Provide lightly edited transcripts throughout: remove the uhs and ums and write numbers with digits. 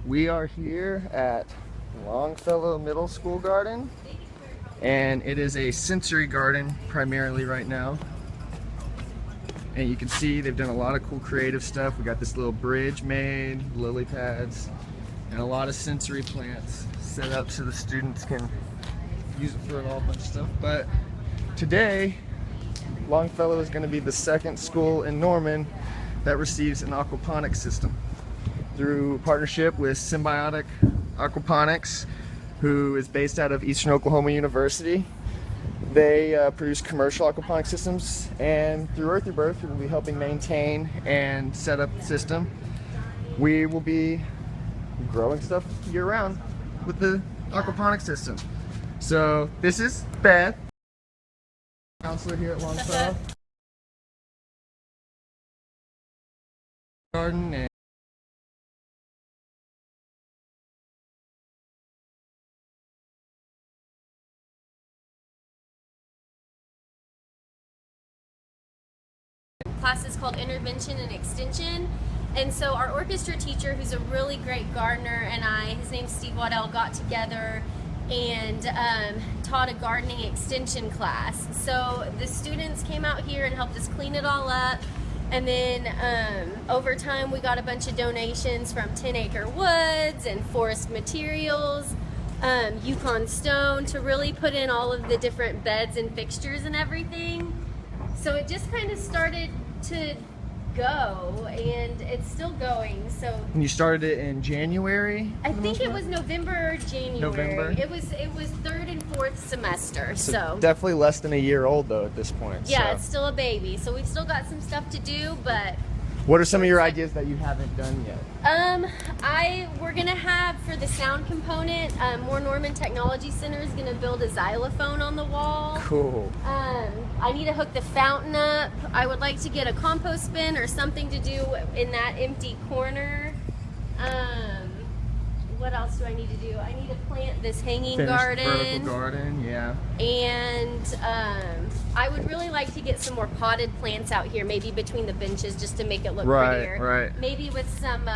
We are here at Longfellow Middle School Garden, and it is a sensory garden primarily right now. And you can see they've done a lot of cool creative stuff. We got this little bridge made, lily pads, and a lot of sensory plants set up so the students can use it for a whole bunch of stuff. But today, Longfellow is going to be the second school in Norman that receives an aquaponics system through partnership with Symbiotic Aquaponics, who is based out of Eastern Oklahoma University. They produce commercial aquaponic systems, and through Rebirth, we will be helping maintain and set up the system. We will be growing stuff year-round with the aquaponic system. So this is Beth, counselor here at Longfellow Garden. And class is called Intervention and Extension, and so our orchestra teacher, who's a really great gardener, and his name's Steve Waddell, got together and taught a gardening extension class. So the students came out here and helped us clean it all up, and then over time we got a bunch of donations from 10 Acre Woods and Forest Materials, Yukon Stone, to really put in all of the different beds and fixtures and everything. So it just kind of started to go, and it's still going. So and you started it in January? I think it was November or January. November? It was third and fourth semester. So definitely less than a year old though at this point. Yeah, so. It's still a baby. So we've still got some stuff to do, but what are some of your ideas that you haven't done yet? We're gonna have, for the sound component, More Norman Technology Center is gonna build a xylophone on the wall. Cool. I need to hook the fountain up. I would like to get a compost bin or something to do in that empty corner. What else do I need to do? I need to plant this hanging garden. Vertical garden, yeah. And I would really like to get some more potted plants out here, maybe between the benches, just to make it look prettier. Right. Maybe with some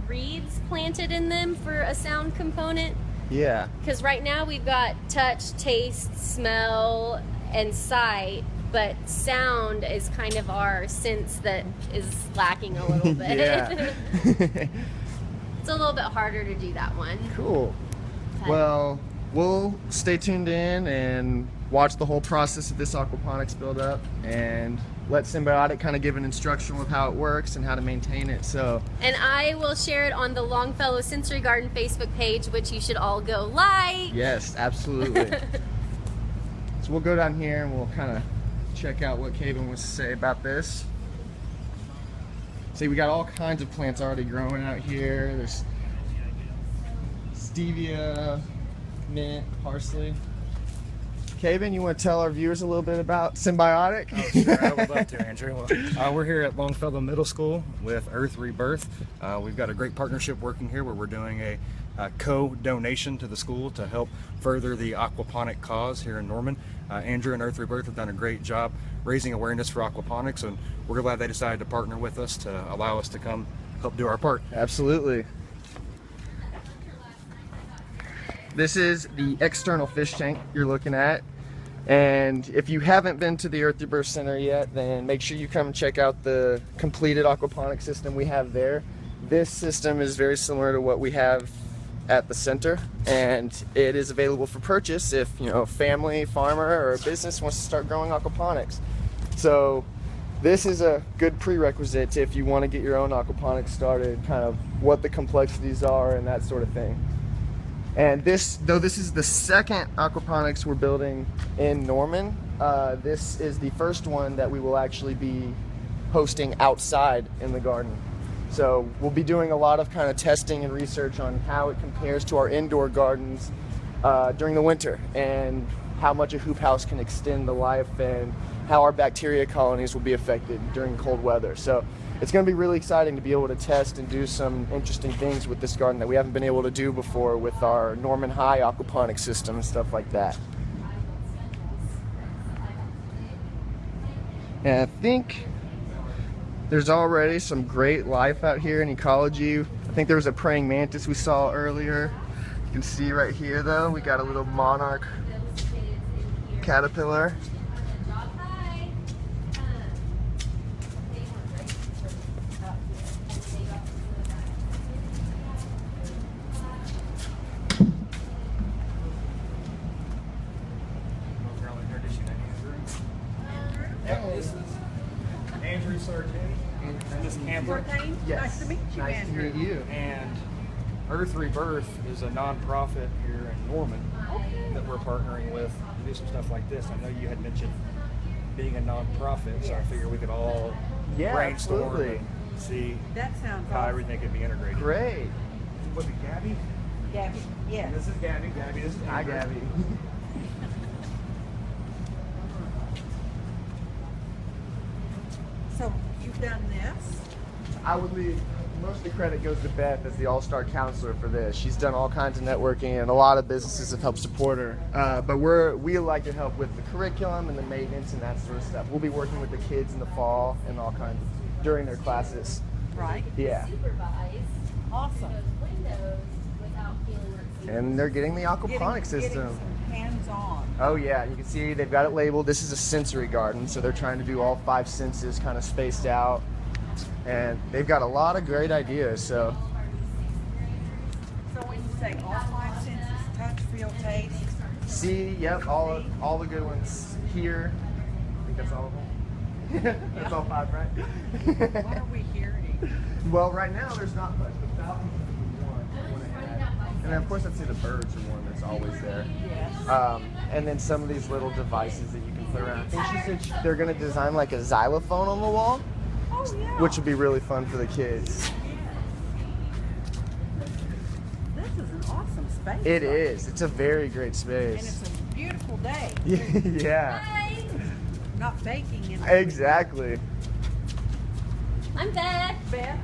reeds planted in them for a sound component. Yeah. Because right now we've got touch, taste, smell, and sight, but sound is kind of our sense that is lacking a little bit. Yeah. It's a little bit harder to do that one. Cool. Okay. Well, we'll stay tuned in and watch the whole process of this aquaponics build up, and let Symbiotic kind of give an instruction with how it works and how to maintain it. So, and I will share it on the Longfellow Sensory Garden Facebook page, which you should all go like. Yes, absolutely. So we'll go down here and we'll kind of check out what Kaven wants to say about this. See, we got all kinds of plants already growing out here. There's stevia, mint, parsley. Kaven, you want to tell our viewers a little bit about Symbiotic? Oh, sure, I would love to, Andrew. Well, we're here at Longfellow Middle School with Rebirth. We've got a great partnership working here where we're doing a co-donation to the school to help further the aquaponic cause here in Norman. Andrew and Rebirth have done a great job raising awareness for aquaponics, and we're glad they decided to partner with us to allow us to come help do our part. Absolutely. This is the external fish tank you're looking at, and if you haven't been to the Rebirth Center yet, then make sure you come and check out the completed aquaponic system we have there. This system is very similar to what we have at the center, and it is available for purchase if, you know, a family, farmer, or a business wants to start growing aquaponics. So this is a good prerequisite if you want to get your own aquaponics started, kind of what the complexities are and that sort of thing. And this is the second aquaponics we're building in Norman, this is the first one that we will actually be hosting outside in the garden. So we'll be doing a lot of kind of testing and research on how it compares to our indoor gardens during the winter, and how much a hoop house can extend the life, and how our bacteria colonies will be affected during cold weather. So it's going to be really exciting to be able to test and do some interesting things with this garden that we haven't been able to do before with our Norman High aquaponic system and stuff like that. And I think There's already some great life out here in ecology. I think there was a praying mantis we saw earlier. You can see right here though, we got a little monarch caterpillar. This is Andrew Sartain and this Amber. Yes. Nice to meet you, Nice Andrew. to meet you. And Earth Rebirth is a nonprofit here in Norman that we're partnering with to do some stuff like this. I know you had mentioned being a nonprofit, so I figured we could all Yeah, brainstorm absolutely. and see That sounds how awesome. everything could be integrated. Great. Was it Gabby? Gabby, yes. This is Gabby. Gabby, this is Hi, Andrew. Gabby. So you've done this? I would leave most of the credit goes to Beth as the all-star counselor for this. She's done all kinds of networking and a lot of businesses have helped support her. But we like to help with the curriculum and the maintenance and that sort of stuff. We'll be working with the kids in the fall and all kinds during their classes. Right. Yeah. Supervise Awesome. those windows without feeling unsafe. And they're getting the aquaponic Getting system. some hands-on. Oh yeah, you can see they've got it labeled. This is a sensory garden, so they're trying to do all 5 senses kind of spaced out. And they've got a lot of great ideas, so So when you say all 5 senses, touch, feel, taste, see, yep, all the good ones here. I think that's all of them. That's all 5, right? what are we hearing? Well, right now there's not much. The falcons is one I want to add. And then of course I'd say the birds are one that's always there. Yes. And then some of these little devices that you can play around. I think she said they're going to design like a xylophone on the wall, Oh, yeah. which would be really fun for the kids. This is an awesome space. It is. It's a very great And it's space. a beautiful day. Yeah, Hi, Not baking in the exactly. I'm Beth. Beth.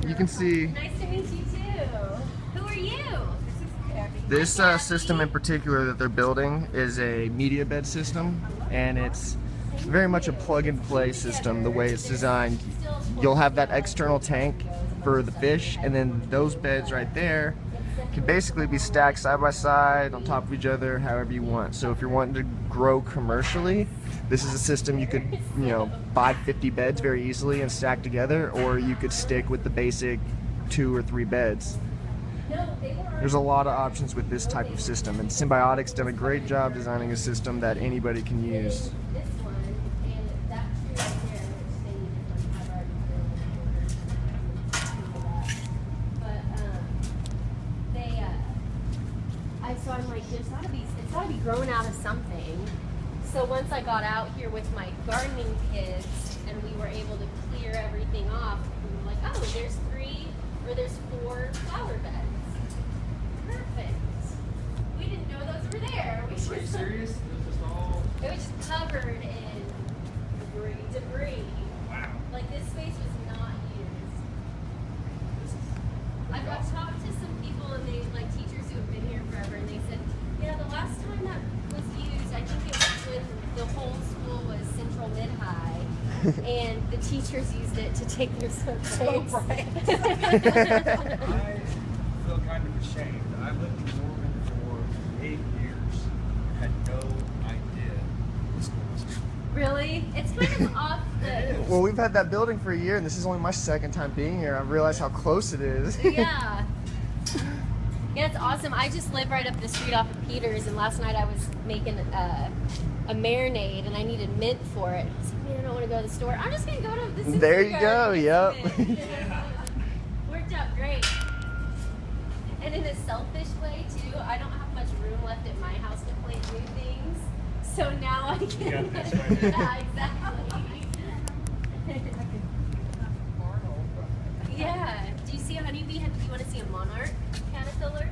You can see Nice to meet you too. Who are you? This is Gabby. this system in particular that they're building is a media bed system, and it's very much a plug-and-play system the way it's designed. You'll have that external tank for the fish, and then those beds right there can basically be stacked side by side on top of each other however you want. So if you're wanting to grow commercially, this is a system you could, buy 50 beds very easily and stack together, or you could stick with the basic 2 or 3 beds. There's a lot of options with this type of system, and Symbiotic's done a great job designing a system that anybody can use. This one and that tree right there, which they need to have already but so I'm like, it's gotta be grown out of something. So once I got out here with my gardening kids and we were able to clear everything off, we were like, oh, there's 4 flower beds. Perfect. We didn't know those were there. We Are you just, serious? This is all. it was just covered in debris. Wow. Like this space was not used. I've talked to some people and they like teachers who have been here forever and they said, yeah, the last time that was used, I think it was when the whole school was Central Mid-High and the teachers used it to take their swim breaks. I feel kind of ashamed. I lived in Norman for 8 years. Had no idea the school was here. Really? It's kind of off the... Well, we've had that building for a year, and this is only my 2nd time being here. I realized how close it is. Yeah. Yeah, it's awesome. I just live right up the street off of Peters, and last night I was making a marinade, and I needed mint for it. I was like, man, I don't want to go to the store. I'm just going to go to the Sensory There you go, Garden yep. and get mint. Worked out great. And in a selfish way, too, I don't have much room left at my house to plant new things. So now I can... You got this right here. Yeah, exactly. Yeah. Do you see a honeybee? Do you want to see a monarch caterpillar?